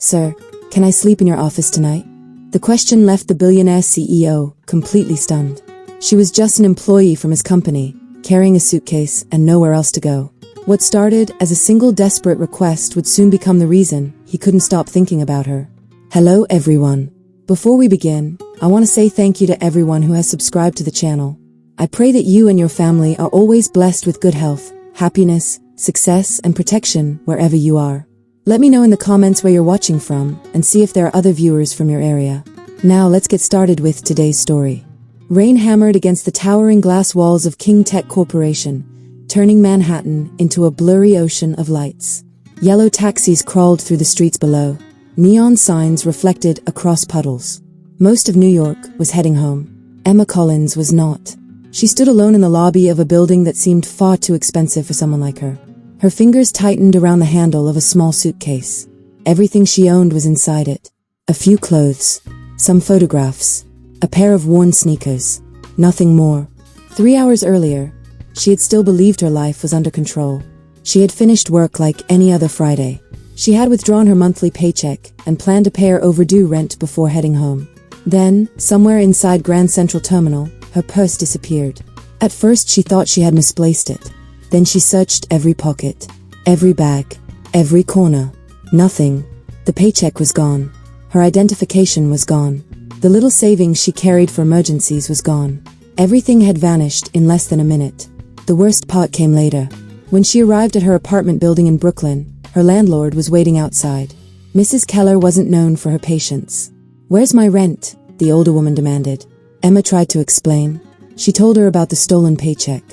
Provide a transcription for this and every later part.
"Sir, can I sleep in your office tonight?" The question left the billionaire CEO completely stunned. She was just an employee from his company, carrying a suitcase and nowhere else to go. What started as a single desperate request would soon become the reason he couldn't stop thinking about her. Hello everyone. Before we begin, I want to say thank you to everyone who has subscribed to the channel. I pray that you and your family are always blessed with good health, happiness, success, and protection wherever you are. Let me know in the comments where you're watching from and see if there are other viewers from your area. Now let's get started with today's story. Rain hammered against the towering glass walls of King Tech Corporation, turning Manhattan into a blurry ocean of lights. Yellow taxis crawled through the streets below. Neon signs reflected across puddles. Most of New York was heading home. Emma Collins was not. She stood alone in the lobby of a building that seemed far too expensive for someone like her. Her fingers tightened around the handle of a small suitcase. Everything she owned was inside it. A few clothes, some photographs, a pair of worn sneakers. Nothing more. 3 hours earlier, she had still believed her life was under control. She had finished work like any other Friday. She had withdrawn her monthly paycheck and planned to pay her overdue rent before heading home. Then, somewhere inside Grand Central Terminal, her purse disappeared. At first she thought she had misplaced it. Then she searched every pocket, every bag, every corner. Nothing. The paycheck was gone. Her identification was gone. The little savings she carried for emergencies was gone. Everything had vanished in less than a minute. The worst part came later. When she arrived at her apartment building in Brooklyn, her landlord was waiting outside. Mrs. Keller wasn't known for her patience. "Where's my rent?" the older woman demanded. Emma tried to explain. She told her about the stolen paycheck.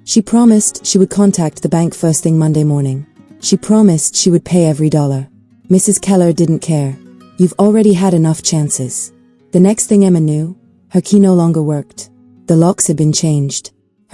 She promised she would contact the bank first thing Monday morning. She promised she would pay every dollar. Mrs. Keller didn't care. "You've already had enough chances." The next thing Emma knew, her key no longer worked. The locks had been changed.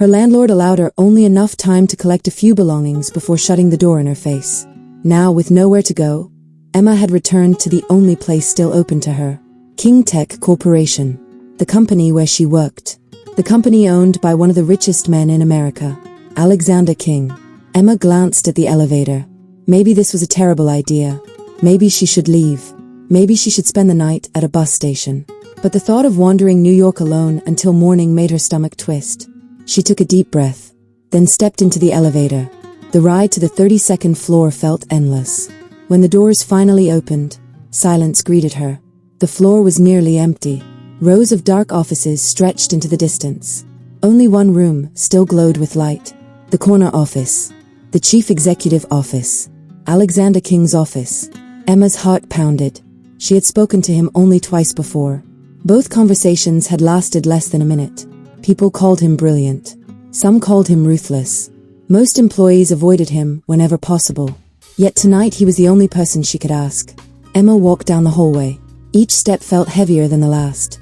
Her landlord allowed her only enough time to collect a few belongings before shutting the door in her face. Now, with nowhere to go, Emma had returned to the only place still open to her. King Tech Corporation. The company where she worked. The company owned by one of the richest men in America, Alexander King. Emma glanced at the elevator. Maybe this was a terrible idea. Maybe she should leave. Maybe she should spend the night at a bus station. But the thought of wandering New York alone until morning made her stomach twist. She took a deep breath, then stepped into the elevator. The ride to the 32nd floor felt endless. When the doors finally opened, silence greeted her. The floor was nearly empty. Rows of dark offices stretched into the distance. Only one room still glowed with light. The corner office. The chief executive office. Alexander King's office. Emma's heart pounded. She had spoken to him only twice before. Both conversations had lasted less than a minute. People called him brilliant. Some called him ruthless. Most employees avoided him whenever possible. Yet tonight he was the only person she could ask. Emma walked down the hallway. Each step felt heavier than the last.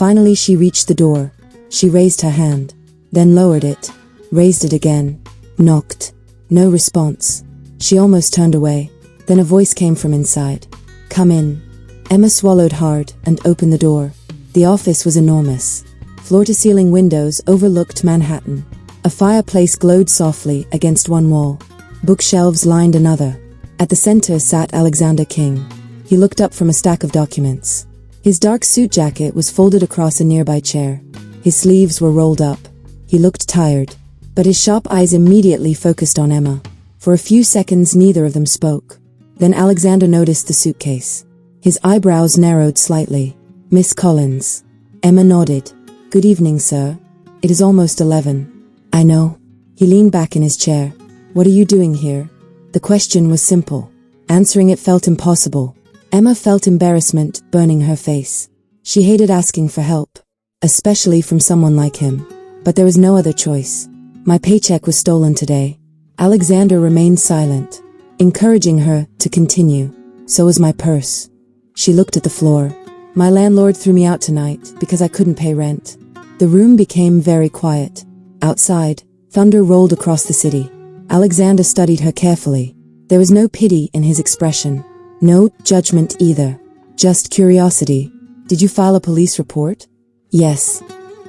Finally she reached the door. She raised her hand, then lowered it, raised it again, knocked. No response. She almost turned away. Then a voice came from inside. "Come in." Emma swallowed hard and opened the door. The office was enormous. Floor-to-ceiling windows overlooked Manhattan. A fireplace glowed softly against one wall. Bookshelves lined another. At the center sat Alexander King. He looked up from a stack of documents. His dark suit jacket was folded across a nearby chair. His sleeves were rolled up. He looked tired, but his sharp eyes immediately focused on Emma. For a few seconds neither of them spoke. Then Alexander noticed the suitcase. His eyebrows narrowed slightly. "Miss Collins." Emma nodded. "Good evening, sir. It is almost 11. "I know." He leaned back in his chair. "What are you doing here?" The question was simple. Answering it felt impossible. Emma felt embarrassment burning her face. She hated asking for help, especially from someone like him. But there was no other choice. "My paycheck was stolen today." Alexander remained silent, encouraging her to continue. "So was my purse." She looked at the floor. "My landlord threw me out tonight because I couldn't pay rent." The room became very quiet. Outside, thunder rolled across the city. Alexander studied her carefully. There was no pity in his expression. No judgment either. Just curiosity. "Did you file a police report?" "Yes."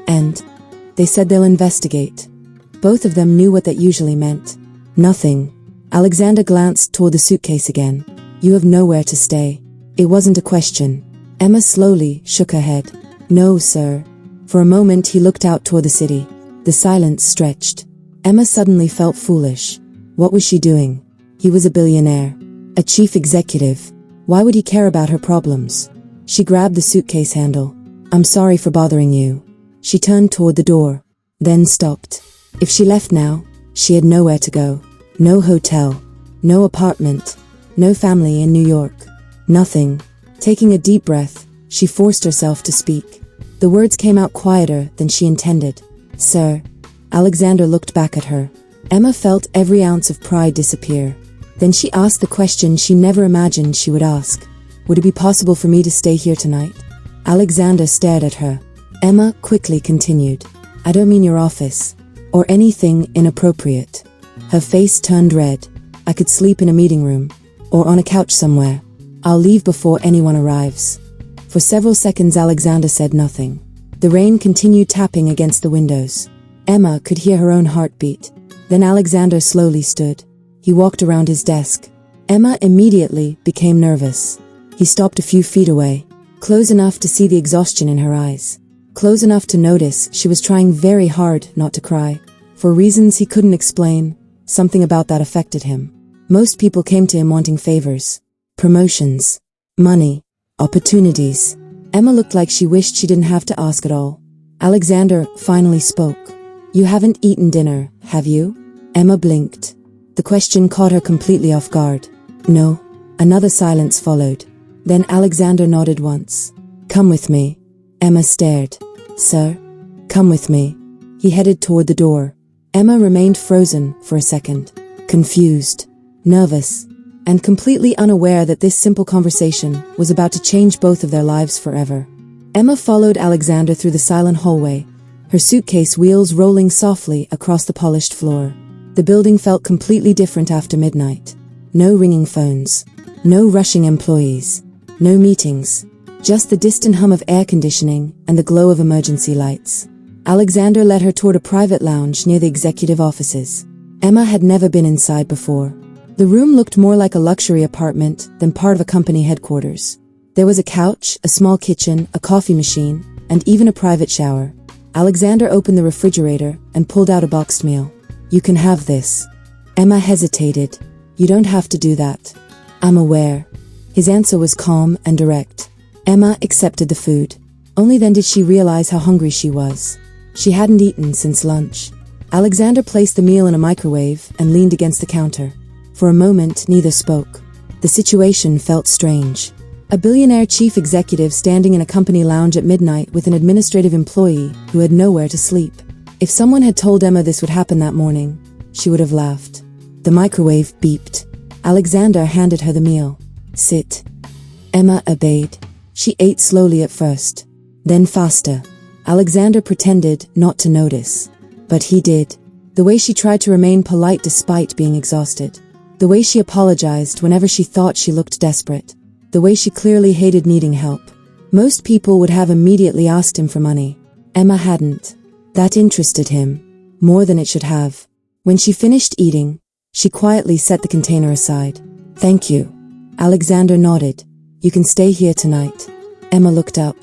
"And?" "They said they'll investigate." Both of them knew what that usually meant. Nothing. Alexander glanced toward the suitcase again. "You have nowhere to stay. It wasn't a question. Emma slowly shook her head. No, sir. For a moment he looked out toward the city. The silence stretched. Emma suddenly felt foolish. What was she doing? He was a billionaire. A chief executive. Why would he care about her problems? She grabbed the suitcase handle. I'm sorry for bothering you. She turned toward the door, then stopped. If she left now, she had nowhere to go. No hotel. No apartment. No family in New York. Nothing. Taking a deep breath, she forced herself to speak. The words came out quieter than she intended. Sir. Alexander looked back at her. Emma felt every ounce of pride disappear. Then she asked the question she never imagined she would ask. Would it be possible for me to stay here tonight? Alexander stared at her. Emma quickly continued. I don't mean your office. Or anything inappropriate. Her face turned red. I could sleep in a meeting room. Or on a couch somewhere. I'll leave before anyone arrives. For several seconds Alexander said nothing. The rain continued tapping against the windows. Emma could hear her own heartbeat. Then Alexander slowly stood. He walked around his desk. Emma immediately became nervous. He stopped a few feet away, close enough to see the exhaustion in her eyes. Close enough to notice she was trying very hard not to cry. For reasons he couldn't explain, something about that affected him. Most people came to him wanting favors. Promotions. Money. Opportunities. Emma looked like she wished she didn't have to ask at all. Alexander finally spoke. You haven't eaten dinner, have you? Emma blinked. The question caught her completely off guard. No. Another silence followed. Then Alexander nodded once. Come with me. Emma stared. Sir? Come with me. He headed toward the door. Emma remained frozen for a second. Confused. Nervous. And completely unaware that this simple conversation was about to change both of their lives forever. Emma followed Alexander through the silent hallway, her suitcase wheels rolling softly across the polished floor. The building felt completely different after midnight. No ringing phones. No rushing employees. No meetings. Just the distant hum of air conditioning and the glow of emergency lights. Alexander led her toward a private lounge near the executive offices. Emma had never been inside before. The room looked more like a luxury apartment than part of a company headquarters. There was a couch, a small kitchen, a coffee machine, and even a private shower. Alexander opened the refrigerator and pulled out a boxed meal. You can have this. Emma hesitated. You don't have to do that. I'm aware. His answer was calm and direct. Emma accepted the food. Only then did she realize how hungry she was. She hadn't eaten since lunch. Alexander placed the meal in a microwave and leaned against the counter. For a moment, neither spoke. The situation felt strange. A billionaire chief executive standing in a company lounge at midnight with an administrative employee who had nowhere to sleep. If someone had told Emma this would happen that morning, she would have laughed. The microwave beeped. Alexander handed her the meal. Sit. Emma obeyed. She ate slowly at first, then faster. Alexander pretended not to notice. But he did. The way she tried to remain polite despite being exhausted. The way she apologized whenever she thought she looked desperate. The way she clearly hated needing help. Most people would have immediately asked him for money. Emma hadn't. That interested him. More than it should have. When she finished eating, she quietly set the container aside. Thank you. Alexander nodded. You can stay here tonight. Emma looked up.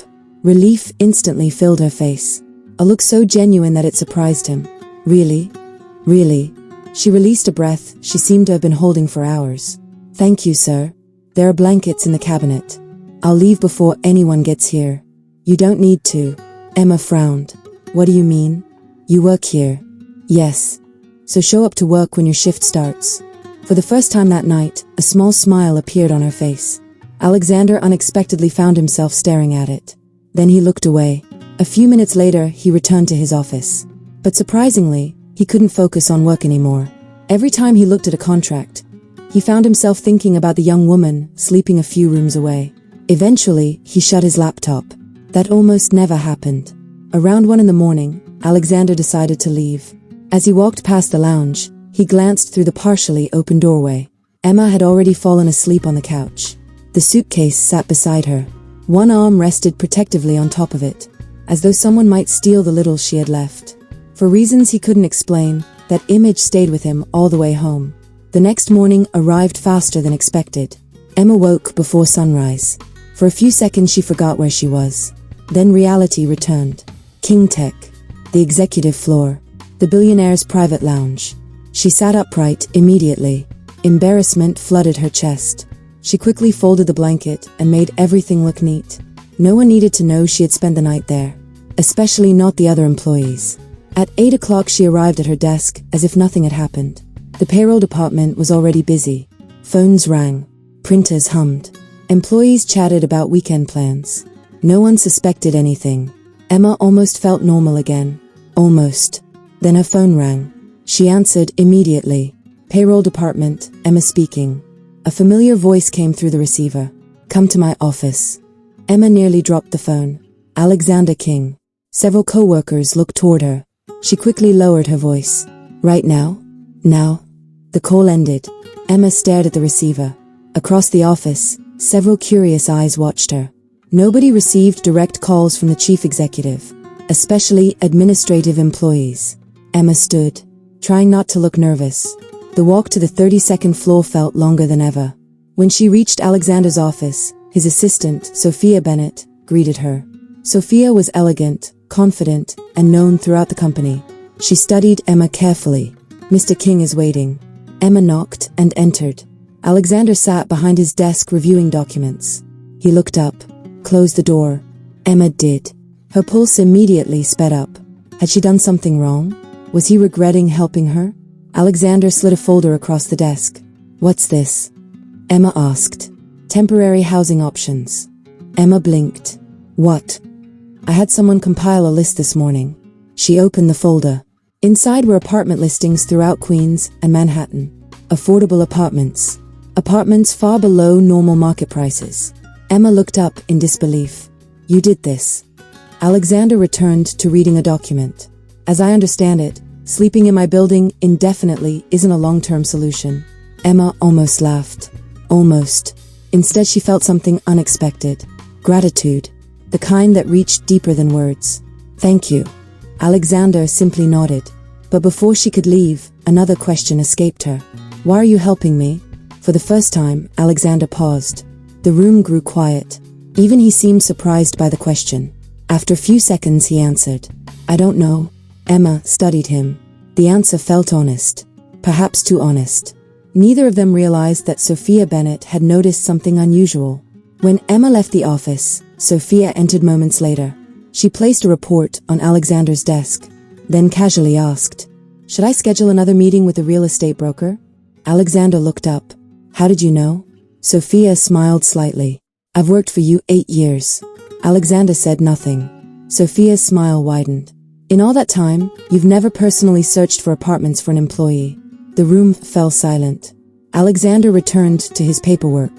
Relief instantly filled her face. A look so genuine that it surprised him. Really? Really? She released a breath she seemed to have been holding for hours. Thank you, sir. There are blankets in the cabinet. I'll leave before anyone gets here. You don't need to. Emma frowned. What do you mean? You work here. Yes. So show up to work when your shift starts. For the first time that night, a small smile appeared on her face. Alexander unexpectedly found himself staring at it. Then he looked away. A few minutes later, he returned to his office. But surprisingly, he couldn't focus on work anymore. Every time he looked at a contract, he found himself thinking about the young woman sleeping a few rooms away. Eventually, he shut his laptop. That almost never happened. Around 1 a.m, Alexander decided to leave. As he walked past the lounge, he glanced through the partially open doorway. Emma had already fallen asleep on the couch. The suitcase sat beside her. One arm rested protectively on top of it, as though someone might steal the little she had left. For reasons he couldn't explain, that image stayed with him all the way home. The next morning arrived faster than expected. Emma woke before sunrise. For a few seconds she forgot where she was. Then reality returned. King Tech, the executive floor, the billionaire's private lounge. She sat upright immediately. Embarrassment flooded her chest. She quickly folded the blanket and made everything look neat. No one needed to know she had spent the night there, especially not the other employees. At 8 o'clock she arrived at her desk as if nothing had happened. The payroll department was already busy. Phones rang. Printers hummed. Employees chatted about weekend plans. No one suspected anything. Emma almost felt normal again. Almost. Then her phone rang. She answered immediately. Payroll department, Emma speaking. A familiar voice came through the receiver. Come to my office. Emma nearly dropped the phone. Alexander King. Several co-workers looked toward her. She quickly lowered her voice. Right now? Now? The call ended. Emma stared at the receiver. Across the office, several curious eyes watched her. Nobody received direct calls from the chief executive, especially administrative employees. Emma stood, trying not to look nervous. The walk to the 32nd floor felt longer than ever. When she reached Alexander's office, his assistant, Sophia Bennett, greeted her. Sophia was elegant, confident, and known throughout the company. She studied Emma carefully. Mr. King is waiting. Emma knocked and entered. Alexander sat behind his desk reviewing documents. He looked up, closed the door. Emma did. Her pulse immediately sped up. Had she done something wrong? Was he regretting helping her? Alexander slid a folder across the desk. What's this? Emma asked. Temporary housing options. Emma blinked. What? I had someone compile a list this morning. She opened the folder. Inside were apartment listings throughout Queens and Manhattan. Affordable apartments. Apartments far below normal market prices. Emma looked up in disbelief. You did this. Alexander returned to reading a document. As I understand it, sleeping in my building indefinitely isn't a long-term solution. Emma almost laughed. Almost. Instead she felt something unexpected. Gratitude. The kind that reached deeper than words. Thank you. Alexander simply nodded. But before she could leave, another question escaped her. Why are you helping me? For the first time, Alexander paused. The room grew quiet. Even he seemed surprised by the question. After a few seconds he answered. I don't know. Emma studied him. The answer felt honest. Perhaps too honest. Neither of them realized that Sophia Bennett had noticed something unusual. When Emma left the office, Sophia entered moments later. She placed a report on Alexander's desk, then casually asked, Should I schedule another meeting with the real estate broker? Alexander looked up. How did you know? Sophia smiled slightly. I've worked for you 8 years. Alexander said nothing. Sophia's smile widened. In all that time, you've never personally searched for apartments for an employee. The room fell silent. Alexander returned to his paperwork,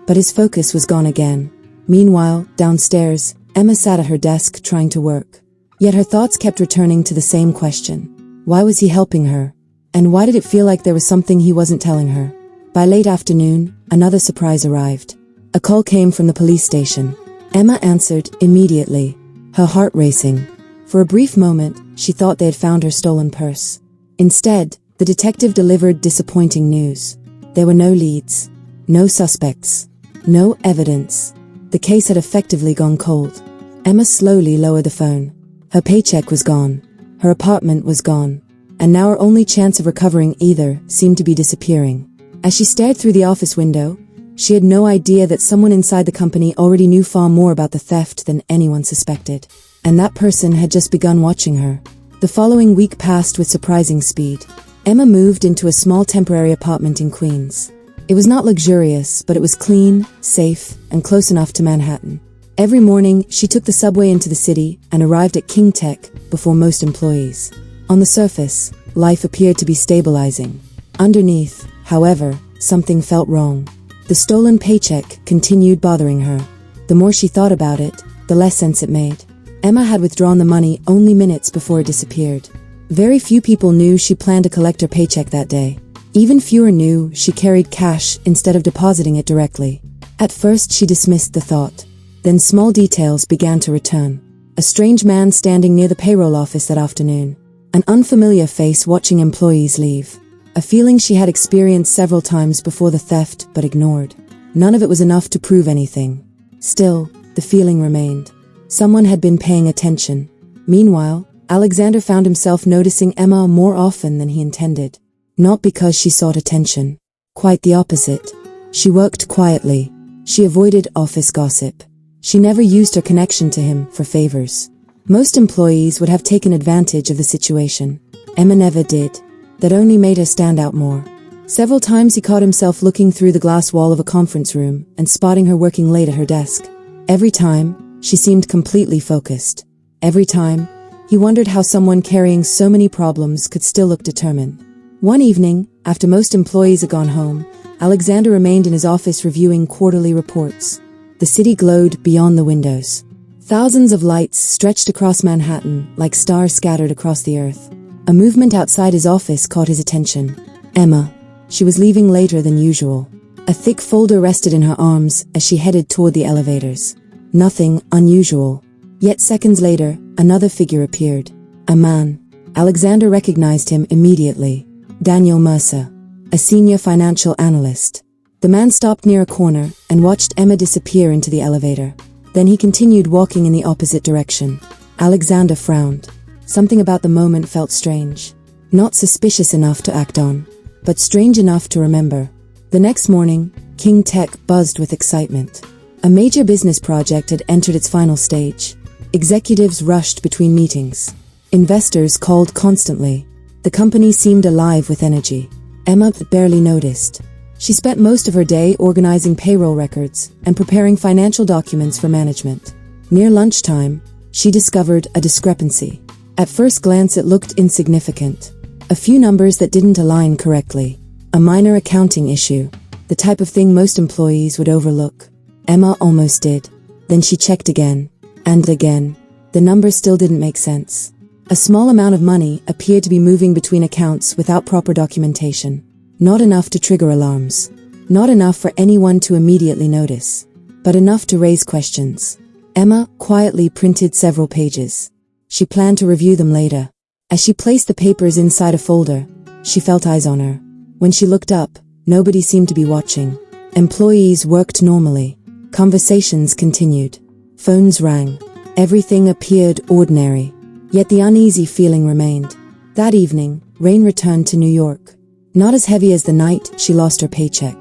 but his focus was gone again. Meanwhile, downstairs, Emma sat at her desk trying to work. Yet her thoughts kept returning to the same question. Why was he helping her? And why did it feel like there was something he wasn't telling her? By late afternoon, another surprise arrived. A call came from the police station. Emma answered immediately, her heart racing. For a brief moment, she thought they had found her stolen purse. Instead, the detective delivered disappointing news. There were no leads, no suspects, no evidence. The case had effectively gone cold. Emma slowly lowered the phone. Her paycheck was gone. Her apartment was gone. And now her only chance of recovering either seemed to be disappearing. As she stared through the office window, she had no idea that someone inside the company already knew far more about the theft than anyone suspected. And that person had just begun watching her. The following week passed with surprising speed. Emma moved into a small temporary apartment in Queens. It was not luxurious, but it was clean, safe, and close enough to Manhattan. Every morning, she took the subway into the city and arrived at King Tech before most employees. On the surface, life appeared to be stabilizing. Underneath, however, something felt wrong. The stolen paycheck continued bothering her. The more she thought about it, the less sense it made. Emma had withdrawn the money only minutes before it disappeared. Very few people knew she planned to collect her paycheck that day. Even fewer knew she carried cash instead of depositing it directly. At first she dismissed the thought. Then small details began to return. A strange man standing near the payroll office that afternoon. An unfamiliar face watching employees leave. A feeling she had experienced several times before the theft but ignored. None of it was enough to prove anything. Still, the feeling remained. Someone had been paying attention. Meanwhile, Alexander found himself noticing Emma more often than he intended. Not because she sought attention. Quite the opposite. She worked quietly. She avoided office gossip. She never used her connection to him for favors. Most employees would have taken advantage of the situation. Emma never did. That only made her stand out more. Several times he caught himself looking through the glass wall of a conference room and spotting her working late at her desk. Every time, she seemed completely focused. Every time, he wondered how someone carrying so many problems could still look determined. One evening, after most employees had gone home, Alexander remained in his office reviewing quarterly reports. The city glowed beyond the windows. Thousands of lights stretched across Manhattan like stars scattered across the earth. A movement outside his office caught his attention. Emma. She was leaving later than usual. A thick folder rested in her arms as she headed toward the elevators. Nothing unusual. Yet seconds later, another figure appeared. A man. Alexander recognized him immediately. Daniel Mercer, a senior financial analyst. The man stopped near a corner and watched Emma disappear into the elevator. Then he continued walking in the opposite direction. Alexander frowned. Something about the moment felt strange. Not suspicious enough to act on, but strange enough to remember. The next morning, King Tech buzzed with excitement. A major business project had entered its final stage. Executives rushed between meetings. Investors called constantly. The company seemed alive with energy. Emma barely noticed. She spent most of her day organizing payroll records and preparing financial documents for management. Near lunchtime, she discovered a discrepancy. At first glance it looked insignificant. A few numbers that didn't align correctly. A minor accounting issue. The type of thing most employees would overlook. Emma almost did. Then she checked again. And again. The numbers still didn't make sense. A small amount of money appeared to be moving between accounts without proper documentation. Not enough to trigger alarms. Not enough for anyone to immediately notice. But enough to raise questions. Emma quietly printed several pages. She planned to review them later. As she placed the papers inside a folder, she felt eyes on her. When she looked up, nobody seemed to be watching. Employees worked normally. Conversations continued. Phones rang. Everything appeared ordinary. Yet the uneasy feeling remained. That evening, rain returned to New York. Not as heavy as the night she lost her paycheck.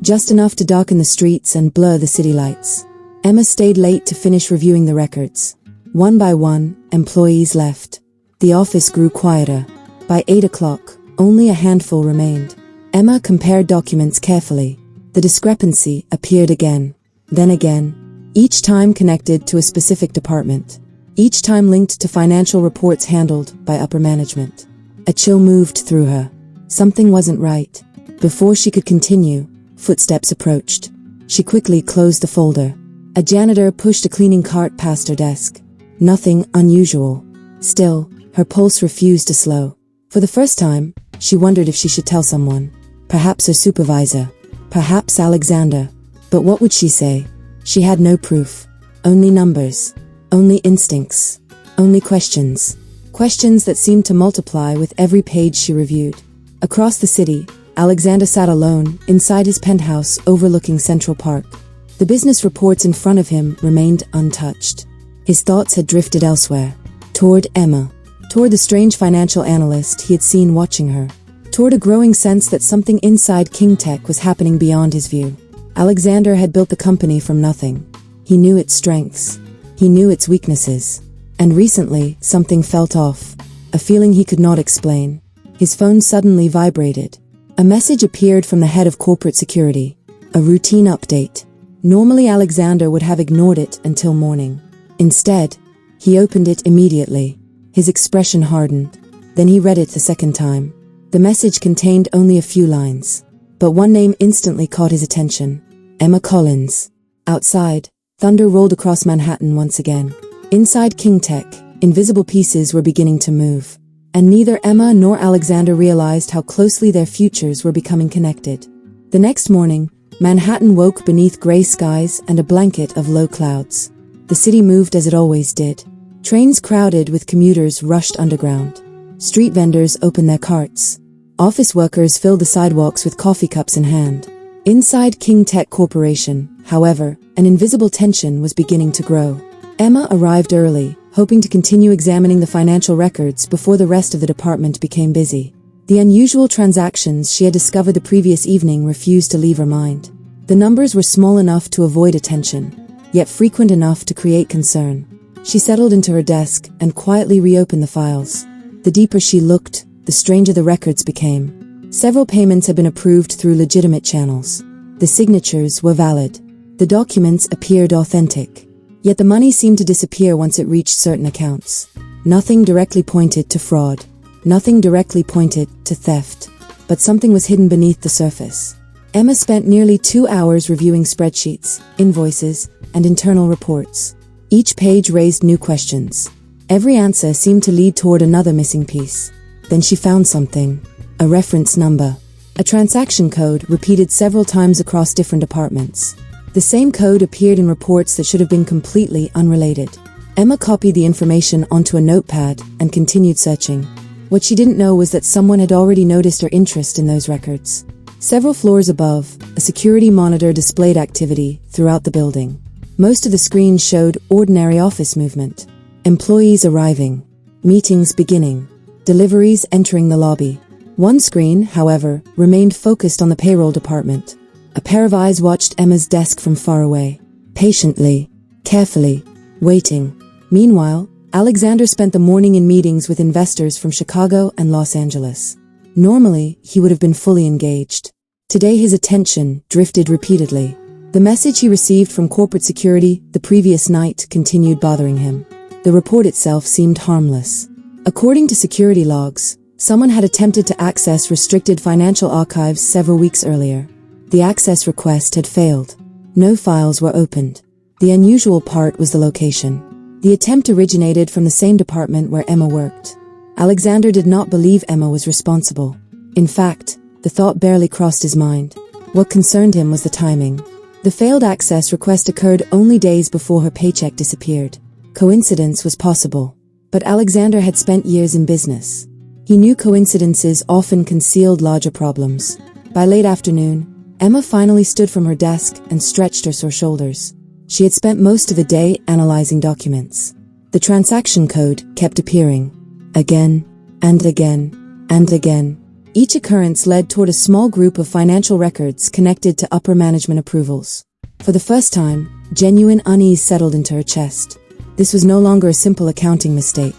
Just enough to darken the streets and blur the city lights. Emma stayed late to finish reviewing the records. One by one, employees left. The office grew quieter. By 8 o'clock, only a handful remained. Emma compared documents carefully. The discrepancy appeared again. Then again. Each time connected to a specific department. Each time linked to financial reports handled by upper management. A chill moved through her. Something wasn't right. Before she could continue, footsteps approached. She quickly closed the folder. A janitor pushed a cleaning cart past her desk. Nothing unusual. Still, her pulse refused to slow. For the first time, she wondered if she should tell someone. Perhaps her supervisor. Perhaps Alexander. But what would she say? She had no proof. Only numbers. Only instincts. Only questions. Questions that seemed to multiply with every page she reviewed. Across the city, Alexander sat alone, inside his penthouse overlooking Central Park. The business reports in front of him remained untouched. His thoughts had drifted elsewhere. Toward Emma. Toward the strange financial analyst he had seen watching her. Toward a growing sense that something inside King Tech was happening beyond his view. Alexander had built the company from nothing. He knew its strengths. He knew its weaknesses. And recently, something felt off. A feeling he could not explain. His phone suddenly vibrated. A message appeared from the head of corporate security. A routine update. Normally Alexander would have ignored it until morning. Instead, he opened it immediately. His expression hardened. Then he read it the second time. The message contained only a few lines. But one name instantly caught his attention. Emma Collins. Outside, thunder rolled across Manhattan once again. Inside King Tech, invisible pieces were beginning to move. And neither Emma nor Alexander realized how closely their futures were becoming connected. The next morning, Manhattan woke beneath gray skies and a blanket of low clouds. The city moved as it always did. Trains crowded with commuters rushed underground. Street vendors opened their carts. Office workers filled the sidewalks with coffee cups in hand. Inside King Tech Corporation, however, an invisible tension was beginning to grow. Emma arrived early, hoping to continue examining the financial records before the rest of the department became busy. The unusual transactions she had discovered the previous evening refused to leave her mind. The numbers were small enough to avoid attention, yet frequent enough to create concern. She settled into her desk and quietly reopened the files. The deeper she looked, the stranger the records became. Several payments had been approved through legitimate channels. The signatures were valid. The documents appeared authentic. Yet the money seemed to disappear once it reached certain accounts. Nothing directly pointed to fraud. Nothing directly pointed to theft. But something was hidden beneath the surface. Emma spent nearly 2 hours reviewing spreadsheets, invoices, and internal reports. Each page raised new questions. Every answer seemed to lead toward another missing piece. Then she found something. A reference number. A transaction code repeated several times across different departments. The same code appeared in reports that should have been completely unrelated. Emma copied the information onto a notepad and continued searching. What she didn't know was that someone had already noticed her interest in those records. Several floors above, a security monitor displayed activity throughout the building. Most of the screens showed ordinary office movement. Employees arriving. Meetings beginning. Deliveries entering the lobby. One screen, however, remained focused on the payroll department. A pair of eyes watched Emma's desk from far away. Patiently, carefully, waiting. Meanwhile, Alexander spent the morning in meetings with investors from Chicago and Los Angeles. Normally, he would have been fully engaged. Today his attention drifted repeatedly. The message he received from corporate security the previous night continued bothering him. The report itself seemed harmless. According to security logs, someone had attempted to access restricted financial archives several weeks earlier. The access request had failed. No files were opened. The unusual part was the location. The attempt originated from the same department where Emma worked. Alexander did not believe Emma was responsible. In fact, the thought barely crossed his mind. What concerned him was the timing. The failed access request occurred only days before her paycheck disappeared. Coincidence was possible, but Alexander had spent years in business. He knew coincidences often concealed larger problems. By late afternoon, Emma finally stood from her desk and stretched her sore shoulders. She had spent most of the day analyzing documents. The transaction code kept appearing. Again, and again, and again. Each occurrence led toward a small group of financial records connected to upper management approvals. For the first time, genuine unease settled into her chest. This was no longer a simple accounting mistake.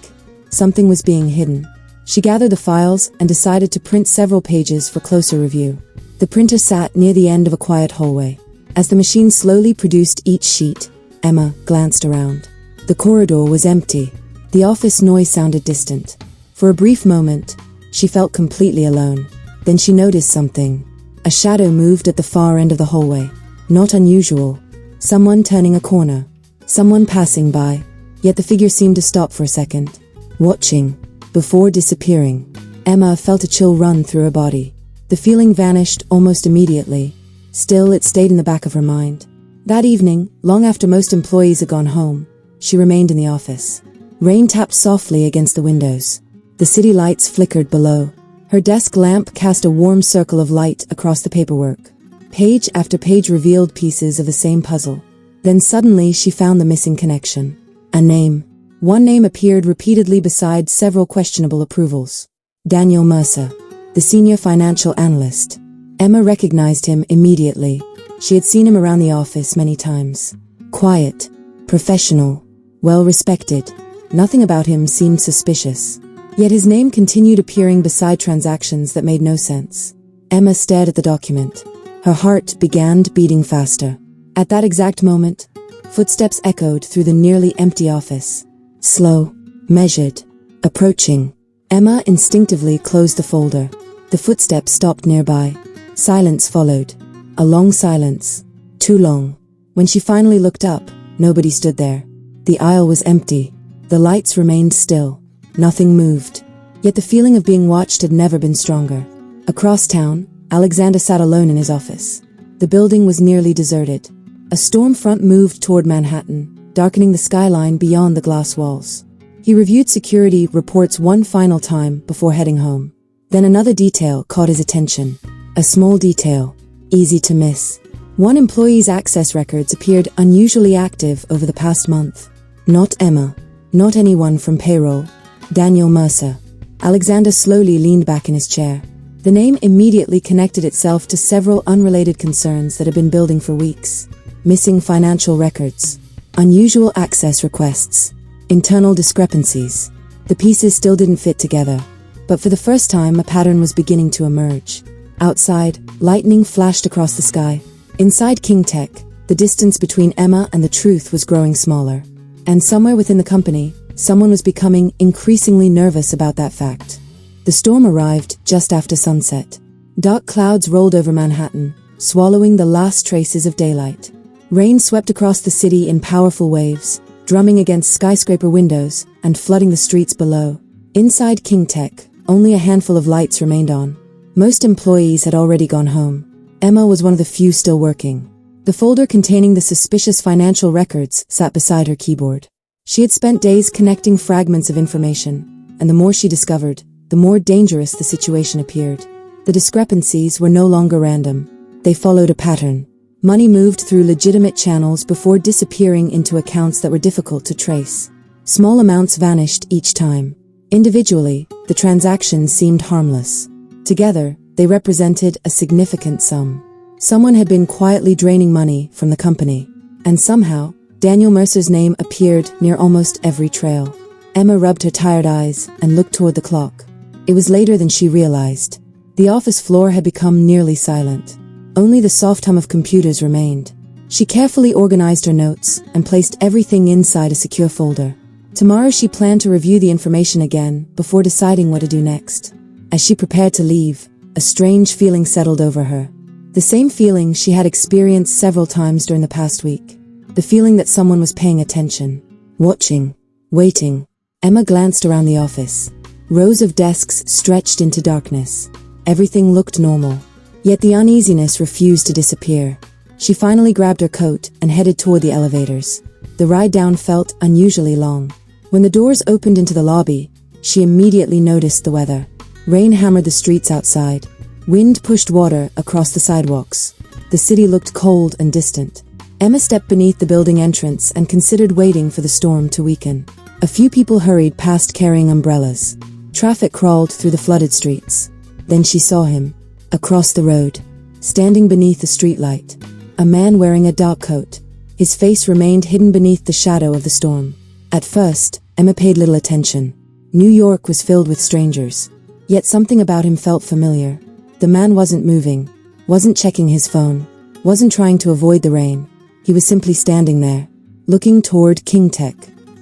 Something was being hidden. She gathered the files and decided to print several pages for closer review. The printer sat near the end of a quiet hallway. As the machine slowly produced each sheet, Emma glanced around. The corridor was empty. The office noise sounded distant. For a brief moment, she felt completely alone. Then she noticed something. A shadow moved at the far end of the hallway. Not unusual. Someone turning a corner. Someone passing by. Yet the figure seemed to stop for a second. Watching. Before disappearing. Emma felt a chill run through her body. The feeling vanished almost immediately. Still, it stayed in the back of her mind. That evening, long after most employees had gone home, she remained in the office. Rain tapped softly against the windows. The city lights flickered below. Her desk lamp cast a warm circle of light across the paperwork. Page after page revealed pieces of the same puzzle. Then suddenly she found the missing connection. A name. One name appeared repeatedly beside several questionable approvals. Daniel Mercer, the senior financial analyst. Emma recognized him immediately. She had seen him around the office many times. Quiet, professional, well-respected. Nothing about him seemed suspicious. Yet his name continued appearing beside transactions that made no sense. Emma stared at the document. Her heart began beating faster. At that exact moment, footsteps echoed through the nearly empty office. Slow, measured, approaching. Emma instinctively closed the folder. The footsteps stopped nearby. Silence followed. A long silence. Too long. When she finally looked up, nobody stood there. The aisle was empty. The lights remained still. Nothing moved. Yet the feeling of being watched had never been stronger. Across town, Alexander sat alone in his office. The building was nearly deserted. A storm front moved toward Manhattan, darkening the skyline beyond the glass walls. He reviewed security reports one final time before heading home. Then another detail caught his attention. A small detail. Easy to miss. One employee's access records appeared unusually active over the past month. Not Emma. Not anyone from payroll. Daniel Mercer. Alexander slowly leaned back in his chair. The name immediately connected itself to several unrelated concerns that had been building for weeks. Missing financial records. Unusual access requests. Internal discrepancies. The pieces still didn't fit together. But for the first time, a pattern was beginning to emerge. Outside, lightning flashed across the sky. Inside King Tech, the distance between Emma and the truth was growing smaller. And somewhere within the company, someone was becoming increasingly nervous about that fact. The storm arrived just after sunset. Dark clouds rolled over Manhattan, swallowing the last traces of daylight. Rain swept across the city in powerful waves, drumming against skyscraper windows and flooding the streets below. Inside King Tech, only a handful of lights remained on. Most employees had already gone home. Emma was one of the few still working. The folder containing the suspicious financial records sat beside her keyboard. She had spent days connecting fragments of information, and the more she discovered, the more dangerous the situation appeared. The discrepancies were no longer random. They followed a pattern. Money moved through legitimate channels before disappearing into accounts that were difficult to trace. Small amounts vanished each time. Individually, the transactions seemed harmless. Together, they represented a significant sum. Someone had been quietly draining money from the company. And somehow, Daniel Mercer's name appeared near almost every trail. Emma rubbed her tired eyes and looked toward the clock. It was later than she realized. The office floor had become nearly silent. Only the soft hum of computers remained. She carefully organized her notes and placed everything inside a secure folder. Tomorrow she planned to review the information again before deciding what to do next. As she prepared to leave, a strange feeling settled over her. The same feeling she had experienced several times during the past week. The feeling that someone was paying attention. Watching. Waiting. Emma glanced around the office. Rows of desks stretched into darkness. Everything looked normal. Yet the uneasiness refused to disappear. She finally grabbed her coat and headed toward the elevators. The ride down felt unusually long. When the doors opened into the lobby, she immediately noticed the weather. Rain hammered the streets outside. Wind pushed water across the sidewalks. The city looked cold and distant. Emma stepped beneath the building entrance and considered waiting for the storm to weaken. A few people hurried past carrying umbrellas. Traffic crawled through the flooded streets. Then she saw him, across the road, standing beneath the streetlight. A man wearing a dark coat. His face remained hidden beneath the shadow of the storm. At first, Emma paid little attention. New York was filled with strangers. Yet something about him felt familiar. The man wasn't moving, wasn't checking his phone, wasn't trying to avoid the rain. He was simply standing there, looking toward King Tech.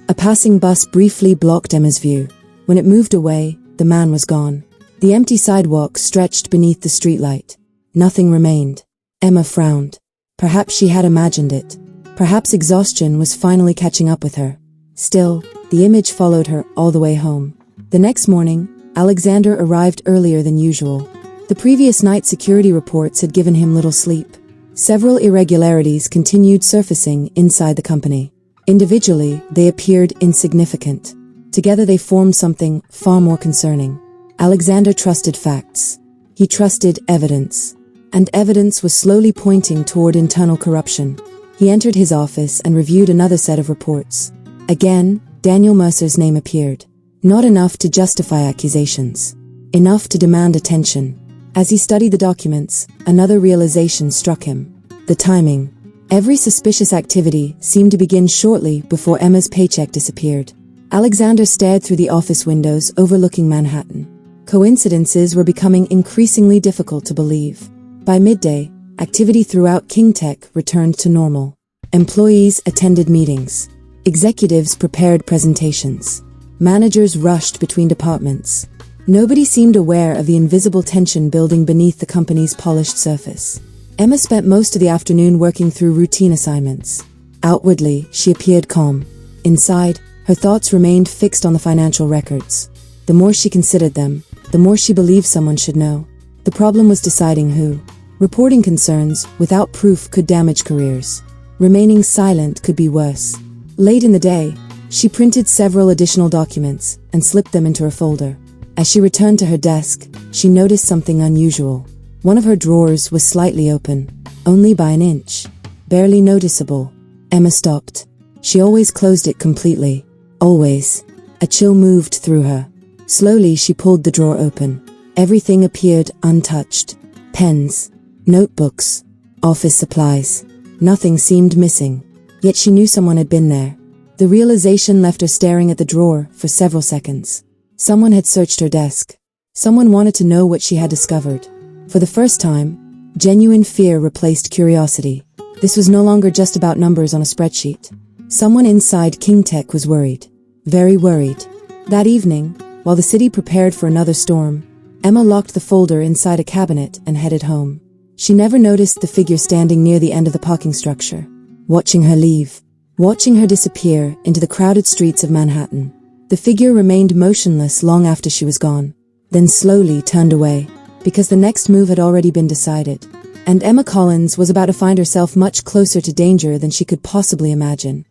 A passing bus briefly blocked Emma's view. When it moved away, the man was gone. The empty sidewalk stretched beneath the streetlight. Nothing remained. Emma frowned. Perhaps she had imagined it. Perhaps exhaustion was finally catching up with her. Still, the image followed her all the way home. The next morning, Alexander arrived earlier than usual. The previous night's security reports had given him little sleep. Several irregularities continued surfacing inside the company. Individually, they appeared insignificant. Together they formed something far more concerning. Alexander trusted facts. He trusted evidence. And evidence was slowly pointing toward internal corruption. He entered his office and reviewed another set of reports. Again, Daniel Mercer's name appeared. Not enough to justify accusations. Enough to demand attention. As he studied the documents, another realization struck him. The timing. Every suspicious activity seemed to begin shortly before Emma's paycheck disappeared. Alexander stared through the office windows overlooking Manhattan. Coincidences were becoming increasingly difficult to believe. By midday, activity throughout King Tech returned to normal. Employees attended meetings. Executives prepared presentations. Managers rushed between departments. Nobody seemed aware of the invisible tension building beneath the company's polished surface. Emma spent most of the afternoon working through routine assignments. Outwardly, she appeared calm. Inside, her thoughts remained fixed on the financial records. The more she considered them, the more she believed someone should know. The problem was deciding who. Reporting concerns without proof could damage careers. Remaining silent could be worse. Late in the day, she printed several additional documents and slipped them into her folder. As she returned to her desk, she noticed something unusual. One of her drawers was slightly open, only by an inch. Barely noticeable. Emma stopped. She always closed it completely. Always. A chill moved through her. Slowly she pulled the drawer open. Everything appeared untouched. Pens, notebooks, office supplies. Nothing seemed missing. Yet she knew someone had been there. The realization left her staring at the drawer for several seconds. Someone had searched her desk. Someone wanted to know what she had discovered. For the first time, genuine fear replaced curiosity. This was no longer just about numbers on a spreadsheet. Someone inside King Tech was worried. Very worried. That evening, while the city prepared for another storm, Emma locked the folder inside a cabinet and headed home. She never noticed the figure standing near the end of the parking structure, watching her leave, watching her disappear into the crowded streets of Manhattan. The figure remained motionless long after she was gone, then slowly turned away, because the next move had already been decided. And Emma Collins was about to find herself much closer to danger than she could possibly imagine.